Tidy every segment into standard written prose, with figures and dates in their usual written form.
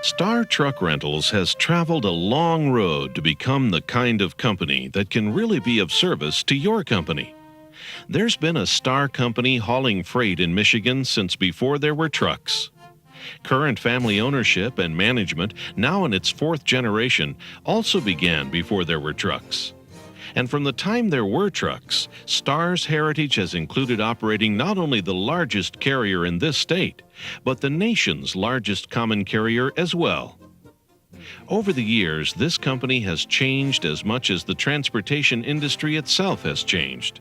Star Truck Rentals has traveled a long road to become the kind of company that can really be of service to your company. There's been a Star company hauling freight in Michigan since before there were trucks. Current family ownership and management, now in its fourth generation, also began before there were trucks. And from the time there were trucks, Star's heritage has included operating not only the largest carrier in this state, but the nation's largest common carrier as well. Over the years, this company has changed as much as the transportation industry itself has changed.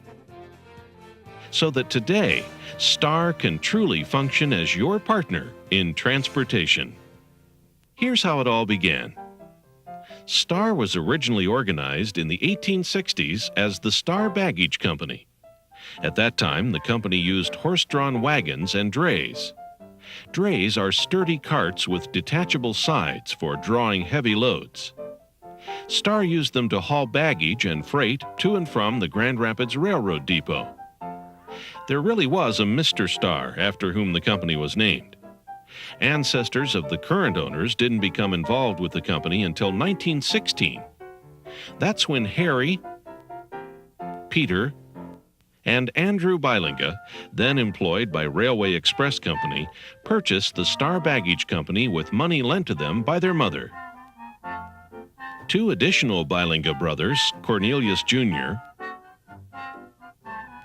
So that today, Star can truly function as your partner in transportation. Here's how it all began. Star was originally organized in the 1860s as the Star Baggage Company. At that time, the company used horse-drawn wagons and drays. Drays are sturdy carts with detachable sides for drawing heavy loads. Star used them to haul baggage and freight to and from the Grand Rapids Railroad Depot. There really was a Mr. Star after whom the company was named. Ancestors of the current owners didn't become involved with the company until 1916. That's when Harry, Peter, and Andrew Bylinga, then employed by Railway Express Company, purchased the Star Baggage Company with money lent to them by their mother. Two additional Bylinga brothers, Cornelius Jr.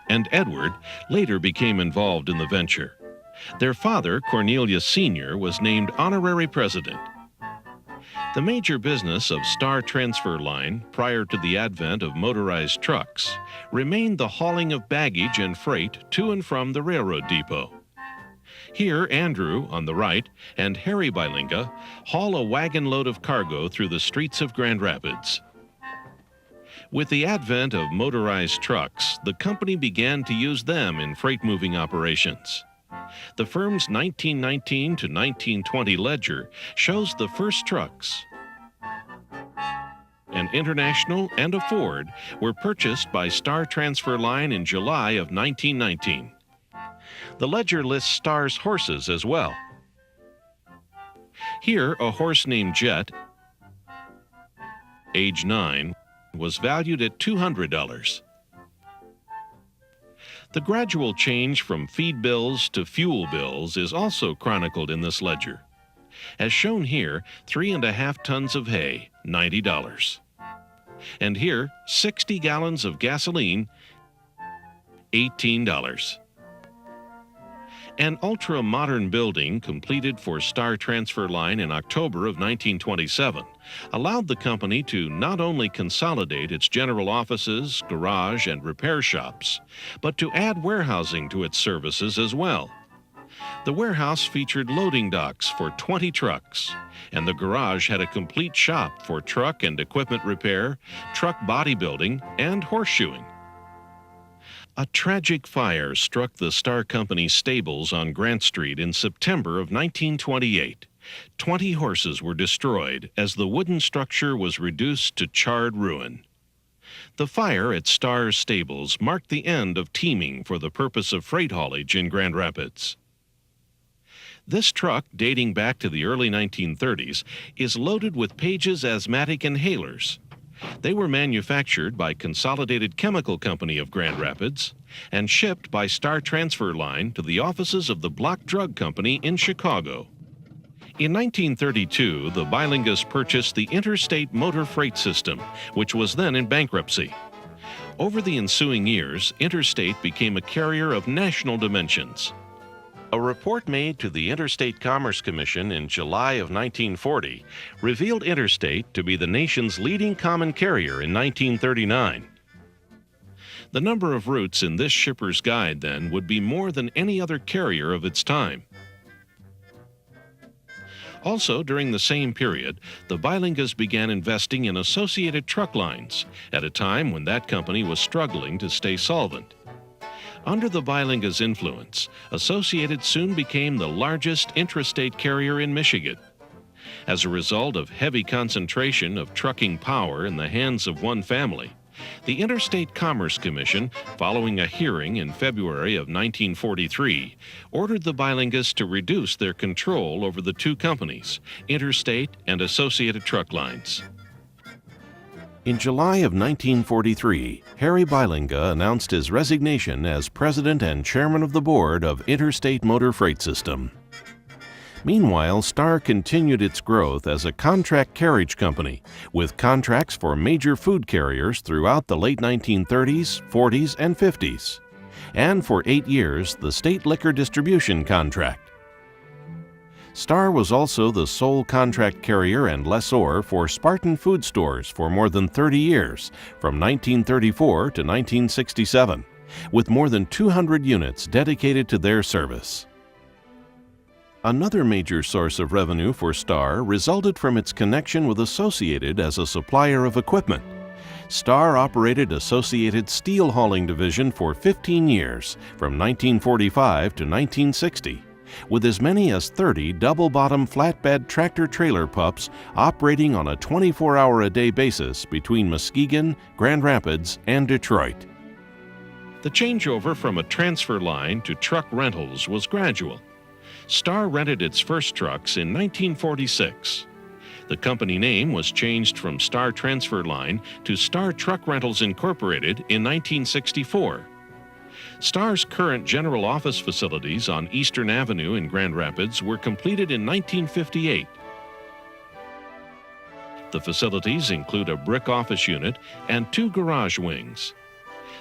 and Edward, later became involved in the venture. Their father, Cornelius Sr., was named honorary president. The major business of Star Transfer Line, prior to the advent of motorized trucks, remained the hauling of baggage and freight to and from the railroad depot. Here, Andrew, on the right, and Harry Bylinga haul a wagon load of cargo through the streets of Grand Rapids. With the advent of motorized trucks, the company began to use them in freight-moving operations. The firm's 1919 to 1920 ledger shows the first trucks. An International and a Ford were purchased by Star Transfer Line in July of 1919. The ledger lists Star's horses as well. Here, a horse named Jet, age 9, was valued at $200. The gradual change from feed bills to fuel bills is also chronicled in this ledger. As shown here, 3.5 tons of hay, $90. And here, 60 gallons of gasoline, $18. An ultra-modern building completed for Star Transfer Line in October of 1927 allowed the company to not only consolidate its general offices, garage, and repair shops, but to add warehousing to its services as well. The warehouse featured loading docks for 20 trucks, and the garage had a complete shop for truck and equipment repair, truck bodybuilding, and horseshoeing. A tragic fire struck the Star Company stables on Grant Street in September of 1928. 20 horses were destroyed as the wooden structure was reduced to charred ruin. The fire at Star's stables marked the end of teaming for the purpose of freight haulage in Grand Rapids. This truck, dating back to the early 1930s, is loaded with Page's asthmatic inhalers. They were manufactured by Consolidated Chemical Company of Grand Rapids and shipped by Star Transfer Line to the offices of the Block Drug Company in Chicago. In 1932, the Bylingas purchased the Interstate Motor Freight System, which was then in bankruptcy. Over the ensuing years, Interstate became a carrier of national dimensions. A report made to the Interstate Commerce Commission in July of 1940 revealed Interstate to be the nation's leading common carrier in 1939. The number of routes in this shipper's guide then would be more than any other carrier of its time. Also, during the same period, the Bylingas began investing in Associated Truck Lines at a time when that company was struggling to stay solvent. Under the Bylingas' influence, Associated soon became the largest intrastate carrier in Michigan. As a result of heavy concentration of trucking power in the hands of one family, The Interstate Commerce Commission, following a hearing in February of 1943, ordered the Bilingas to reduce their control over the two companies, Interstate and Associated Truck Lines. In July of 1943, Harry Bilinga announced his resignation as president and chairman of the board of Interstate Motor Freight System. Meanwhile, Star continued its growth as a contract carriage company, with contracts for major food carriers throughout the late 1930s, 40s, and 50s, and for 8 years the state liquor distribution contract. Star was also the sole contract carrier and lessor for Spartan Food Stores for more than 30 years, from 1934 to 1967, with more than 200 units dedicated to their service. Another major source of revenue for Star resulted from its connection with Associated as a supplier of equipment. Star operated Associated's steel hauling division for 15 years, from 1945 to 1960. With as many as 30 double-bottom flatbed tractor-trailer pups operating on a 24-hour-a-day basis between Muskegon, Grand Rapids, and Detroit. The changeover from a transfer line to truck rentals was gradual. Star rented its first trucks in 1946. The company name was changed from Star Transfer Line to Star Truck Rentals Incorporated in 1964. Star's current general office facilities on Eastern Avenue in Grand Rapids were completed in 1958. The facilities include a brick office unit and 2 garage wings.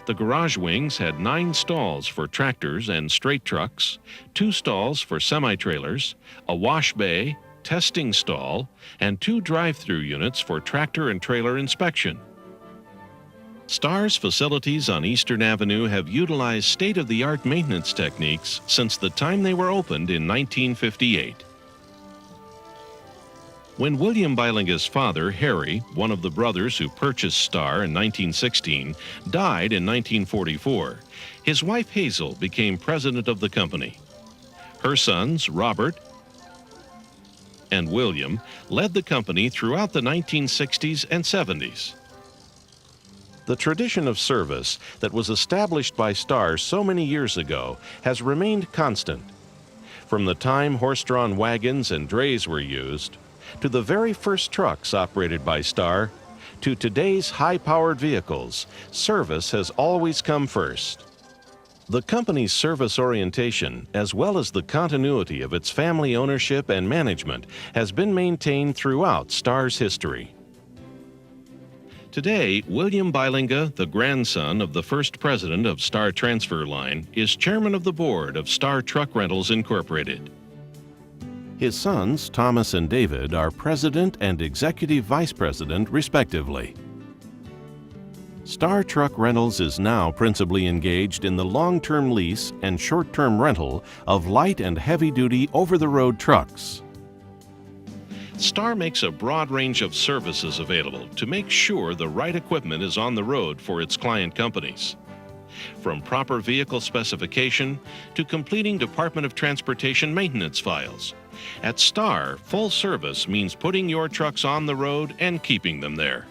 The garage wings had 9 stalls for tractors and straight trucks, 2 stalls for semi-trailers, a wash bay, testing stall, and 2 drive-through units for tractor and trailer inspection. Star's facilities on Eastern Avenue have utilized state-of-the-art maintenance techniques since the time they were opened in 1958. When William Bilinga's father, Harry, one of the brothers who purchased Star in 1916, died in 1944, his wife Hazel became president of the company. Her sons, Robert and William, led the company throughout the 1960s and 70s. The tradition of service that was established by Star so many years ago has remained constant. From the time horse-drawn wagons and drays were used, to the very first trucks operated by Star, to today's high-powered vehicles, service has always come first. The company's service orientation, as well as the continuity of its family ownership and management, has been maintained throughout Star's history. Today, William Bilinga, the grandson of the first president of Star Transfer Line, is chairman of the board of Star Truck Rentals Incorporated. His sons, Thomas and David, are president and executive vice president, respectively. Star Truck Rentals is now principally engaged in the long-term lease and short-term rental of light and heavy-duty over-the-road trucks. Star makes a broad range of services available to make sure the right equipment is on the road for its client companies. From proper vehicle specification to completing Department of Transportation maintenance files. At Star, full service means putting your trucks on the road and keeping them there.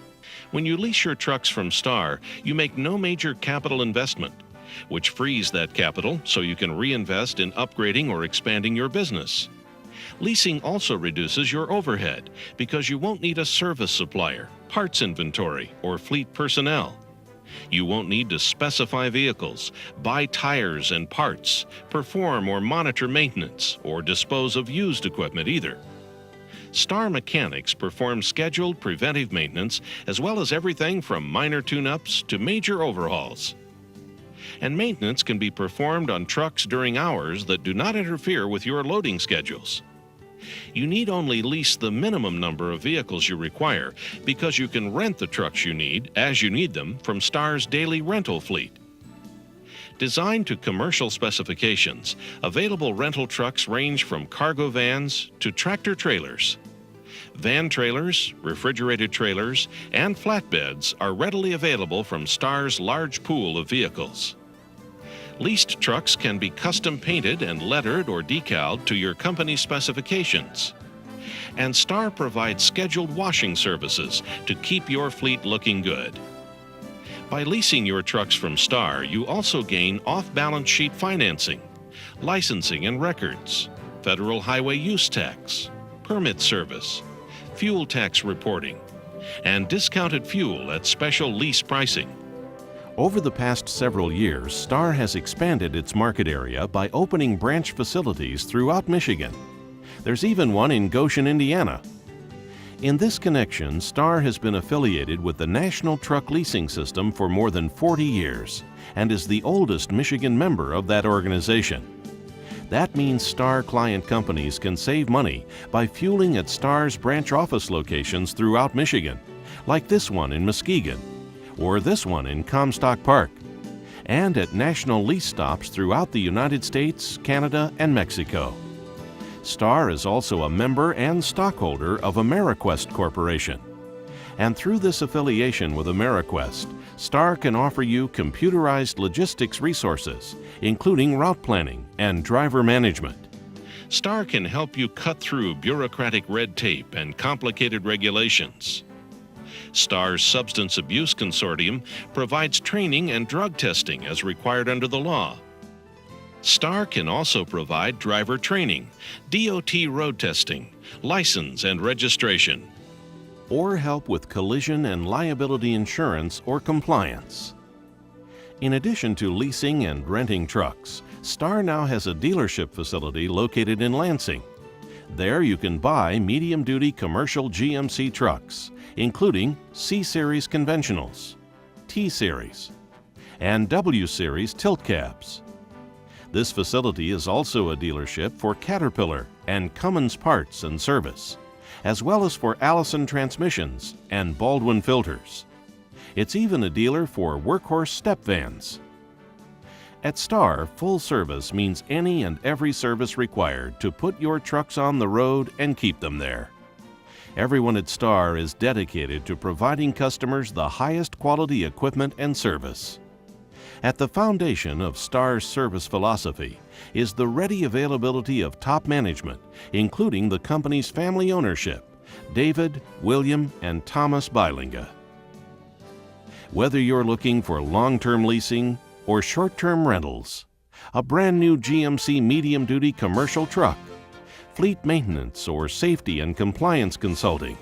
When you lease your trucks from Star, you make no major capital investment, which frees that capital so you can reinvest in upgrading or expanding your business. Leasing also reduces your overhead because you won't need a service supplier, parts inventory, or fleet personnel. You won't need to specify vehicles, buy tires and parts, perform or monitor maintenance, or dispose of used equipment either. Star mechanics perform scheduled preventive maintenance as well as everything from minor tune-ups to major overhauls. And maintenance can be performed on trucks during hours that do not interfere with your loading schedules. You need only lease the minimum number of vehicles you require because you can rent the trucks you need as you need them from Star's daily rental fleet. Designed to commercial specifications, available rental trucks range from cargo vans to tractor trailers. Van trailers, refrigerated trailers, and flatbeds are readily available from Star's large pool of vehicles. Leased trucks can be custom painted and lettered or decaled to your company's specifications. And Star provides scheduled washing services to keep your fleet looking good. By leasing your trucks from Star, you also gain off-balance sheet financing, licensing and records, federal highway use tax, permit service, fuel tax reporting, and discounted fuel at special lease pricing. Over the past several years, Star has expanded its market area by opening branch facilities throughout Michigan. There's even one in Goshen, Indiana. In this connection, Star has been affiliated with the National Truck Leasing System for more than 40 years and is the oldest Michigan member of that organization. That means Star client companies can save money by fueling at Star's branch office locations throughout Michigan, like this one in Muskegon, or this one in Comstock Park, and at national lease stops throughout the United States, Canada, and Mexico. Star is also a member and stockholder of AmeriQuest Corporation. And through this affiliation with AmeriQuest, Star can offer you computerized logistics resources, including route planning and driver management. Star can help you cut through bureaucratic red tape and complicated regulations. Star's Substance Abuse Consortium provides training and drug testing as required under the law. Star can also provide driver training, DOT road testing, license and registration, or help with collision and liability insurance or compliance. In addition to leasing and renting trucks, Star now has a dealership facility located in Lansing. There you can buy medium-duty commercial GMC trucks, including C-Series conventionals, T-Series, and W-Series tilt cabs. This facility is also a dealership for Caterpillar and Cummins parts and service, as well as for Allison transmissions and Baldwin filters. It's even a dealer for Workhorse step vans. At Star, full service means any and every service required to put your trucks on the road and keep them there. Everyone at Star is dedicated to providing customers the highest quality equipment and service. At the foundation of Star's service philosophy is the ready availability of top management, including the company's family ownership, David, William, and Thomas Beilinga. Whether you're looking for long-term leasing or short-term rentals, a brand new GMC medium-duty commercial truck, fleet maintenance, or safety and compliance consulting,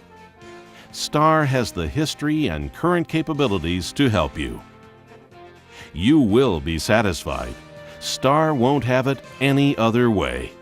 Star has the history and current capabilities to help you. You will be satisfied. Star won't have it any other way.